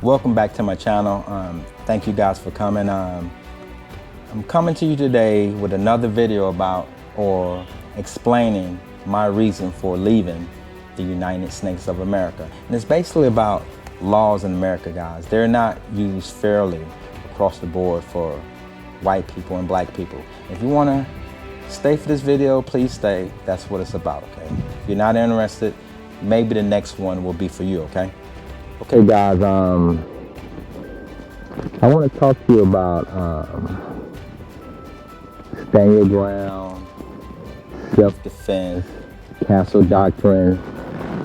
Welcome back to my channel. Thank you guys for coming. I'm coming to you today with another video about or explaining my reason for leaving the United States of America. And it's basically about laws in America, guys. They're not used fairly across the board for white people and black people. If you want to stay for this video, please stay. That's what it's about, okay? If you're not interested, maybe the next one will be for you, okay? Okay, guys, I want to talk to you about stand your ground, self-defense, castle doctrine,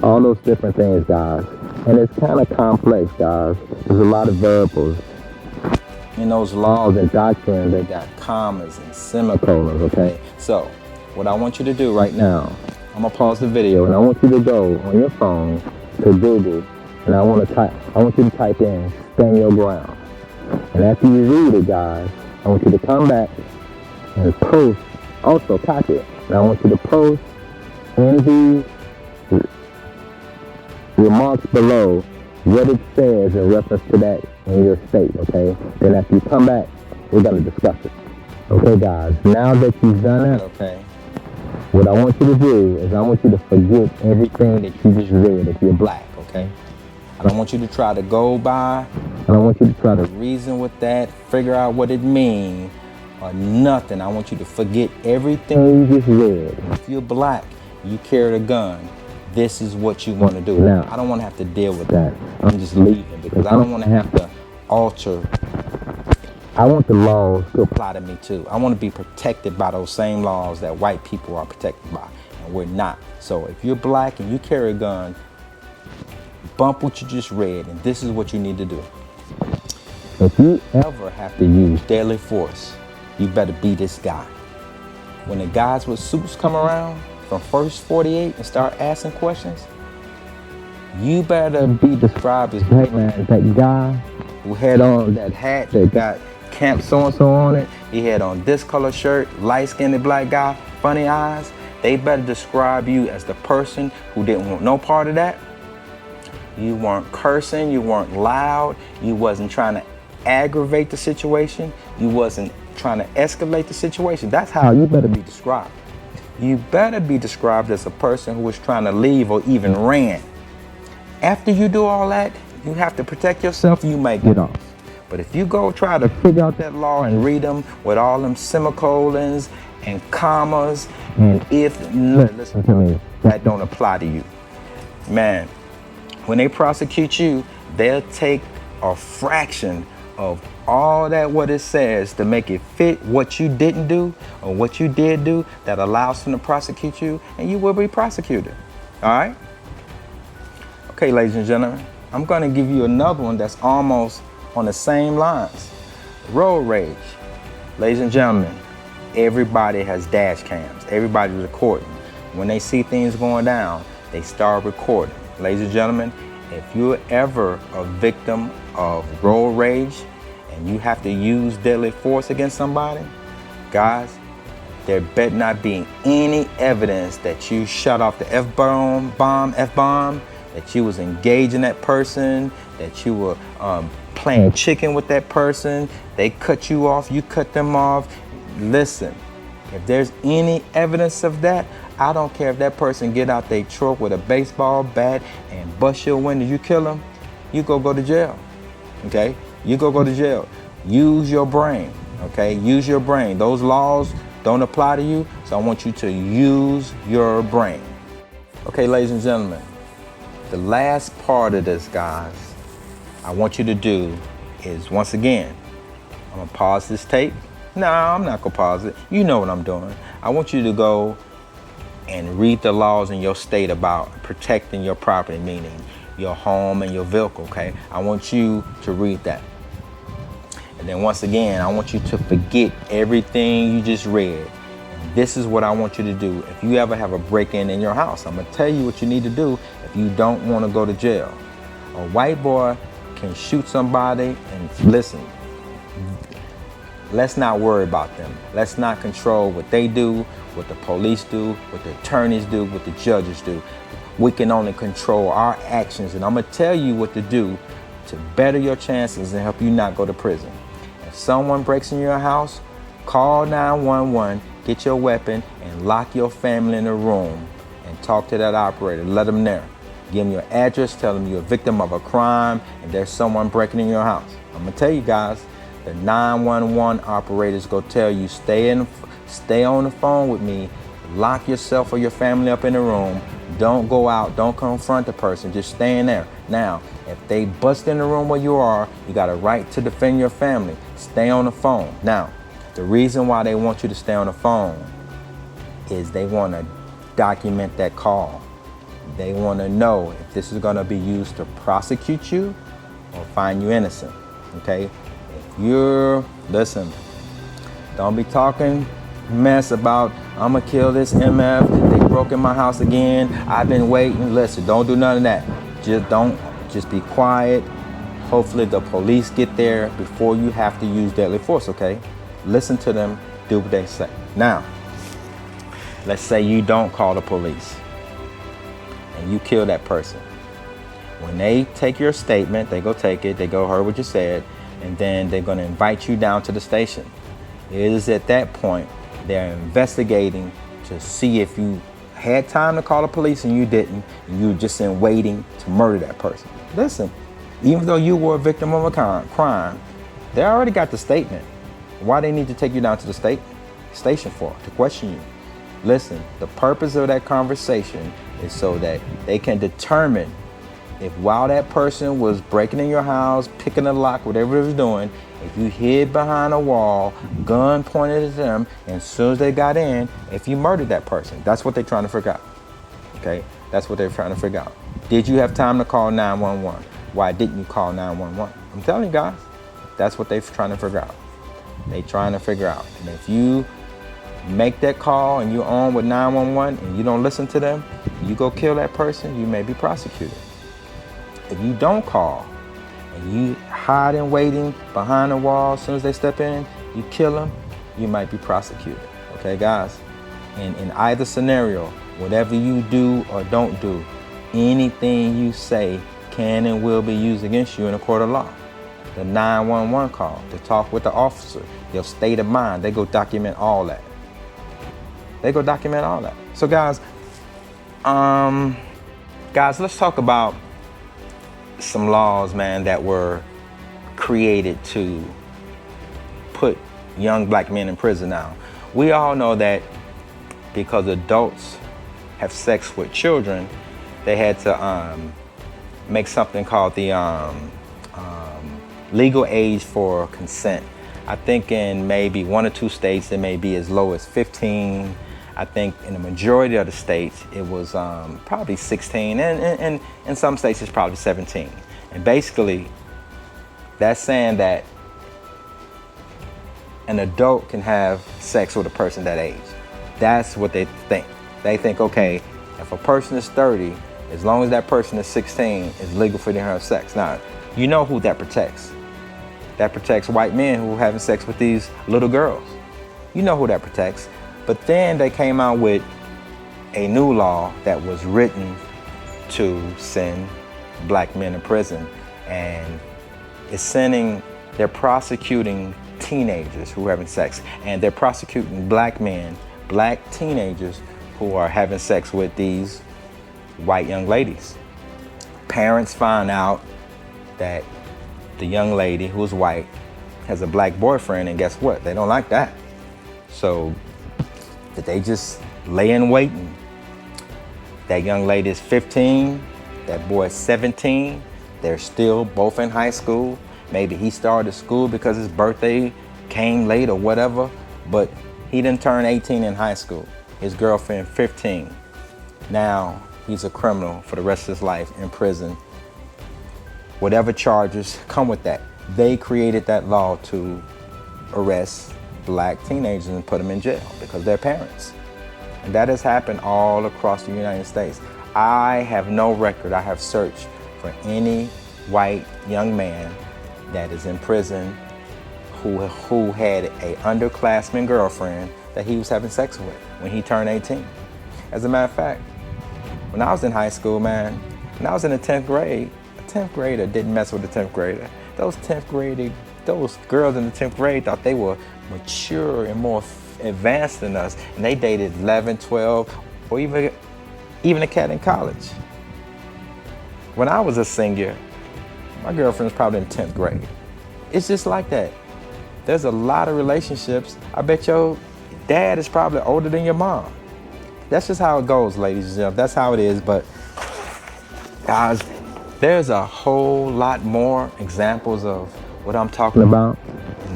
all those different things, guys. And it's kind of complex, guys. There's a lot of variables. In those laws and doctrines, they got commas and semicolons, okay? So, what I want you to do right now, I'm gonna pause the video and I want you to go on your phone to Google, and I want you to type in stand your ground. And after you read it, guys, I want you to come back and post, also copy it. And I want you to post in the remarks below what it says in reference to that in your state, okay? Then after you come back, we're gonna discuss it. Okay, guys, now that you've done that, okay, what I want you to do is I want you to forget everything that you just read if you're black, okay? I don't want you to try to go by. I don't want you to try to reason with that, figure out what it means, or nothing. I want you to forget everything you just read. And if you're black, you carry a gun, this is what you want to do. Now, I don't want to have to deal with that. I'm just leaving because I don't want to have to alter. I want the laws to apply to me too. I want to be protected by those same laws that white people are protected by, and we're not. So if you're black and you carry a gun, bump what you just read, and this is what you need to do. If you ever have to use deadly force, you better be this guy. When the guys with suits come around from First 48 and start asking questions, you better be described as, hey man, that guy who had on that hat that got Camp so-and-so on it, he had on this color shirt, light-skinned black guy, funny eyes. They better describe you as the person who didn't want no part of that. You weren't cursing, you weren't loud, you wasn't trying to aggravate the situation, you wasn't trying to escalate the situation. That's how you better be described. You better be described as a person who was trying to leave or even ran. After you do all that, you have to protect yourself, you may get off. But if you go try to figure out that law and read them with all them semicolons and commas, and listen to me, that don't apply to you. Man, when they prosecute you, they'll take a fraction of all that what it says to make it fit what you didn't do or what you did do that allows them to prosecute you, and you will be prosecuted. All right? Okay, ladies and gentlemen, I'm gonna give you another one that's almost on the same lines. Road rage. Ladies and gentlemen, everybody has dash cams. Everybody's recording. When they see things going down, they start recording. Ladies and gentlemen, if you're ever a victim of road rage and you have to use deadly force against somebody, guys, there better not be any evidence that you shut off the F-bomb, that you was engaging that person, that you were playing chicken with that person, they cut you off, you cut them off. Listen, if there's any evidence of that, I don't care if that person get out their truck with a baseball bat and bust your window, you kill them, you go to jail, okay? You go to jail. Use your brain, okay? Use your brain. Those laws don't apply to you, so I want you to use your brain. Okay, ladies and gentlemen, the last part of this, guys, I want you to do is, once again, I'm gonna pause this tape. No, I'm not gonna pause it. You know what I'm doing. I want you to go and read the laws in your state about protecting your property, meaning your home and your vehicle, okay? I want you to read that. And then once again, I want you to forget everything you just read. And this is what I want you to do. If you ever have a break-in in your house, I'm gonna tell you what you need to do if you don't wanna go to jail. A white boy can shoot somebody, and listen, let's not worry about them. Let's not control what they do, what the police do, what the attorneys do, what the judges do. We can only control our actions, and I'm gonna tell you what to do to better your chances and help you not go to prison. If someone breaks in your house, call 911, get your weapon, and lock your family in a room and talk to that operator. Let them know. Give them your address, tell them you're a victim of a crime and there's someone breaking in your house. I'm gonna tell you guys, the 911 operators go tell you, stay on the phone with me, lock yourself or your family up in the room, don't go out, don't confront the person, just stay in there. Now, if they bust in the room where you are, you got a right to defend your family. Stay on the phone. Now, the reason why they want you to stay on the phone is they want to document that call. They want to know if this is going to be used to prosecute you or find you innocent, okay? Listen, don't be talking mess about, I'm gonna kill this MF, they broke in my house again, I've been waiting. Listen, don't do none of that. Just be quiet. Hopefully the police get there before you have to use deadly force, okay? Listen to them, do what they say. Now, let's say you don't call the police and you kill that person. When they take your statement, they go take it, they go heard what you said, and then they're gonna invite you down to the station. It is at that point they're investigating to see if you had time to call the police and you didn't, and you were just in waiting to murder that person. Listen, even though you were a victim of a crime, they already got the statement. Why they need to take you down to the station for? To question you. Listen, the purpose of that conversation is so that they can determine if while that person was breaking in your house, picking a lock, whatever it was doing, if you hid behind a wall, gun pointed at them, and as soon as they got in, if you murdered that person. That's what they're trying to figure out, okay? That's what they're trying to figure out. Did you have time to call 911? Why didn't you call 911? I'm telling you guys, that's what they're trying to figure out. They're trying to figure out. And if you make that call and you're on with 911 and you don't listen to them, you go kill that person, you may be prosecuted. If you don't call and you hide and waiting behind the wall, as soon as they step in, you kill them, you might be prosecuted. Okay, guys? In either scenario, whatever you do or don't do, anything you say can and will be used against you in a court of law. The 911 call, to talk with the officer, your state of mind, they go document all that. They go document all that. So guys, let's talk about some laws, man, that were created to put young black men in prison now. We all know that because adults have sex with children, they had to make something called the legal age for consent. I think in maybe 1 or 2 states, it may be as low as 15. I think in the majority of the states, it was probably 16, and in some states, it's probably 17. And basically, that's saying that an adult can have sex with a person that age. That's what they think. They think, okay, if a person is 30, as long as that person is 16, it's legal for them to have sex. Now, you know who that protects. That protects white men who are having sex with these little girls. You know who that protects. But then they came out with a new law that was written to send black men in prison. And they're prosecuting teenagers who are having sex. And they're prosecuting black men, black teenagers who are having sex with these white young ladies. Parents find out that the young lady who's white has a black boyfriend, and guess what? They don't like that. So they just lay in waiting. That young lady is 15, that boy is 17. They're still both in high school. Maybe he started school because his birthday came late or whatever, but he didn't turn 18 in high school. His girlfriend, 15. Now he's a criminal for the rest of his life in prison. Whatever charges come with that. They created that law to arrest black teenagers and put them in jail because they're parents. And that has happened all across the United States. I have no record. I have searched for any white young man that is in prison who had a underclassman girlfriend that he was having sex with when he turned 18. As a matter of fact, when I was in high school, man, when I was in the 10th grade, 10th grader didn't mess with the 10th grader. Those girls in the 10th grade thought they were mature and more advanced than us, and they dated 11, 12, or even a cat in college. When I was a senior, my girlfriend was probably in 10th grade. It's just like that. There's a lot of relationships. I bet your dad is probably older than your mom. That's just how it goes, ladies and gentlemen. That's how it is. But guys, there's a whole lot more examples of what I'm talking about.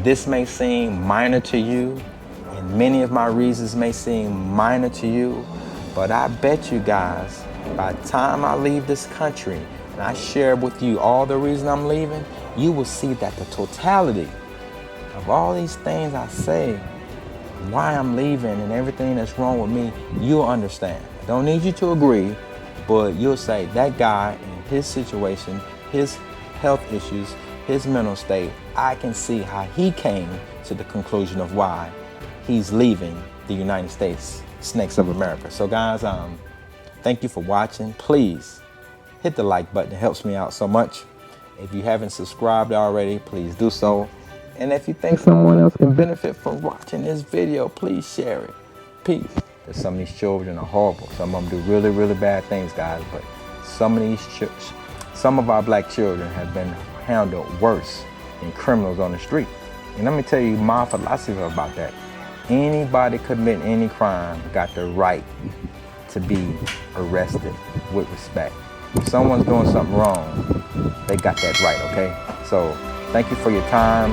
This may seem minor to you, and many of my reasons may seem minor to you, but I bet you guys, by the time I leave this country and I share with you all the reasons I'm leaving, you will see that the totality of all these things I say, why I'm leaving and everything that's wrong with me, you'll understand. I don't need you to agree, but you'll say that guy in his situation, his health issues, his mental state, I can see how he came to the conclusion of why he's leaving the United States Snakes of America. So guys, thank you for watching. Please hit the like button. It helps me out so much. If you haven't subscribed already, please do so. And if you think someone else can benefit from watching this video, please share it. Peace. Because some of these children are horrible. Some of them do really, really bad things, guys. But some of our black children have been handled worse than criminals on the street. And let me tell you my philosophy about that. Anybody committing any crime got the right to be arrested with respect. If someone's doing something wrong, they got that right, okay? So thank you for your time.